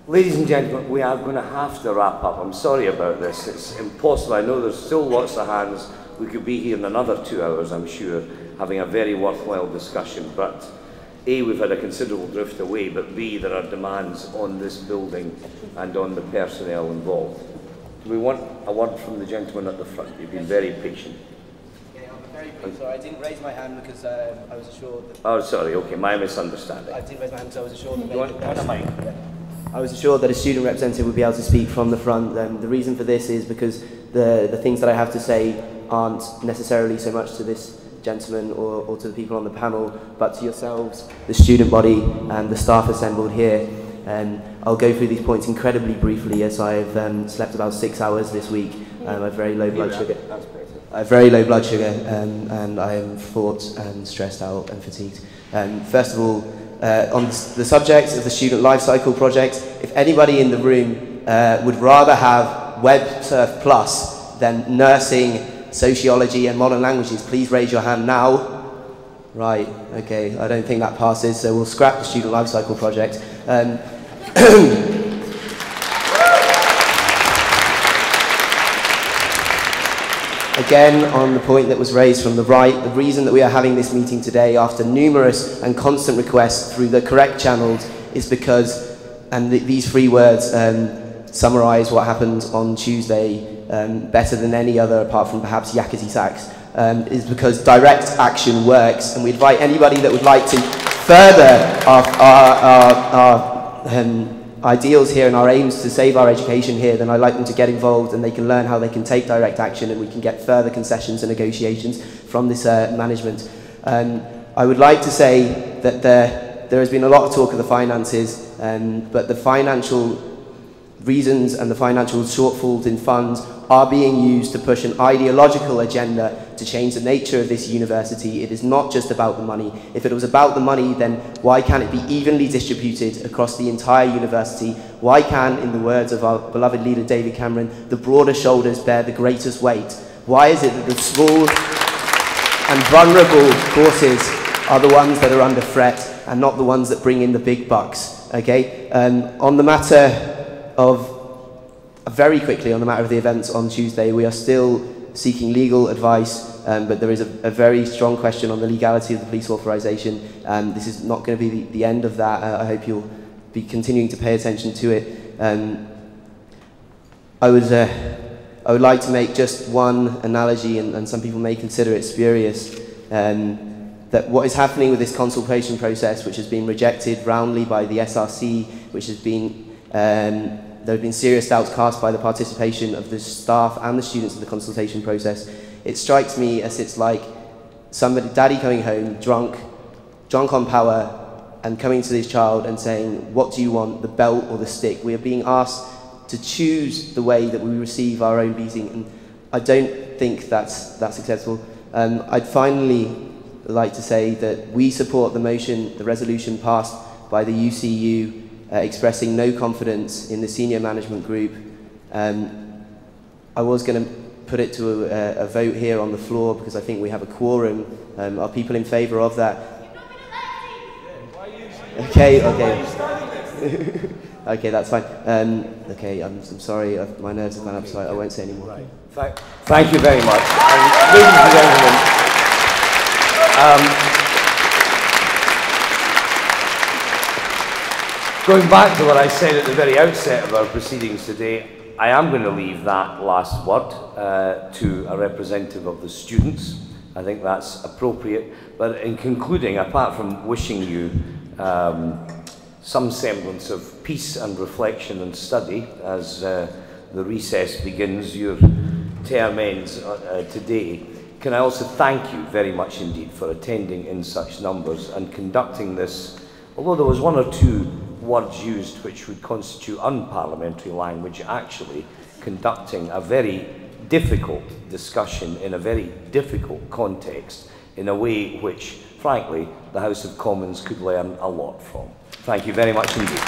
Ladies and gentlemen, we are going to have to wrap up. I'm sorry about this. It's impossible. I know there's still lots of hands. We could be here in another 2 hours, I'm sure, having a very worthwhile discussion. But A, we've had a considerable drift away, but B, there are demands on this building and on the personnel involved. We want a word from the gentleman at the front. You've been very patient. Very brief. Sorry, I didn't raise my hand because I was assured that... Oh, sorry, okay, my misunderstanding. I didn't raise my hand because I was assured that... You want a mic? Yeah. I was assured that a student representative would be able to speak from the front. The reason for this is because the things that I have to say aren't necessarily so much to this gentleman or to the people on the panel, but to yourselves, the student body and the staff assembled here. I'll go through these points incredibly briefly as I've slept about 6 hours this week. I have very low blood sugar. I have very low blood sugar and I am fraught and stressed out and fatigued. First of all, on the subject of the Student Life Cycle project, if anybody in the room would rather have WebSurf Plus than nursing, sociology and modern languages, please raise your hand now. Right, okay, I don't think that passes, so we'll scrap the Student Life Cycle project. Again, on the point that was raised from the right, the reason that we are having this meeting today after numerous and constant requests through the correct channels is because, and these 3 words summarise what happened on Tuesday better than any other apart from perhaps yakety sax, is because direct action works, and we invite anybody that would like to further our ideals here and our aims to save our education here, then I'd like them to get involved and they can learn how they can take direct action and we can get further concessions and negotiations from this management. I would like to say that there has been a lot of talk of the finances, but the financial reasons and the financial shortfalls in funds are being used to push an ideological agenda to change the nature of this university. It is not just about the money. If it was about the money, then why can't it be evenly distributed across the entire university? Why can, in the words of our beloved leader David Cameron, the broader shoulders bear the greatest weight? Why is it that the small and vulnerable courses are the ones that are under threat and not the ones that bring in the big bucks? Okay? On the matter of very quickly on the matter of the events on Tuesday, we are still seeking legal advice, but there is a very strong question on the legality of the police authorisation. This is not going to be the end of that. I hope you'll be continuing to pay attention to it. I would like to make just one analogy, and some people may consider it spurious, that what is happening with this consultation process, which has been rejected roundly by the SRC, which has been there have been serious doubts cast by the participation of the staff and the students in the consultation process. It strikes me as it's like daddy coming home drunk on power and coming to his child and saying, what do you want, the belt or the stick? We are being asked to choose the way that we receive our own beating, and I don't think that's acceptable. I'd finally like to say that we support the motion, the resolution passed by the UCU expressing no confidence in the senior management group. I was going to put it to a vote here on the floor because I think we have a quorum. Are people in favour of that? Okay. Okay, that's fine. Okay, I'm sorry, my nerves have gone up, so I won't say any more. Right. Thank you very much. Ladies and gentlemen, going back to what I said at the very outset of our proceedings today, I am going to leave that last word to a representative of the students. I think that's appropriate. But in concluding, apart from wishing you some semblance of peace and reflection and study as the recess begins, your term ends today, can I also thank you very much indeed for attending in such numbers and conducting this, although there was 1 or 2 words used which would constitute unparliamentary language, actually conducting a very difficult discussion in a very difficult context in a way which, frankly, the House of Commons could learn a lot from. Thank you very much indeed.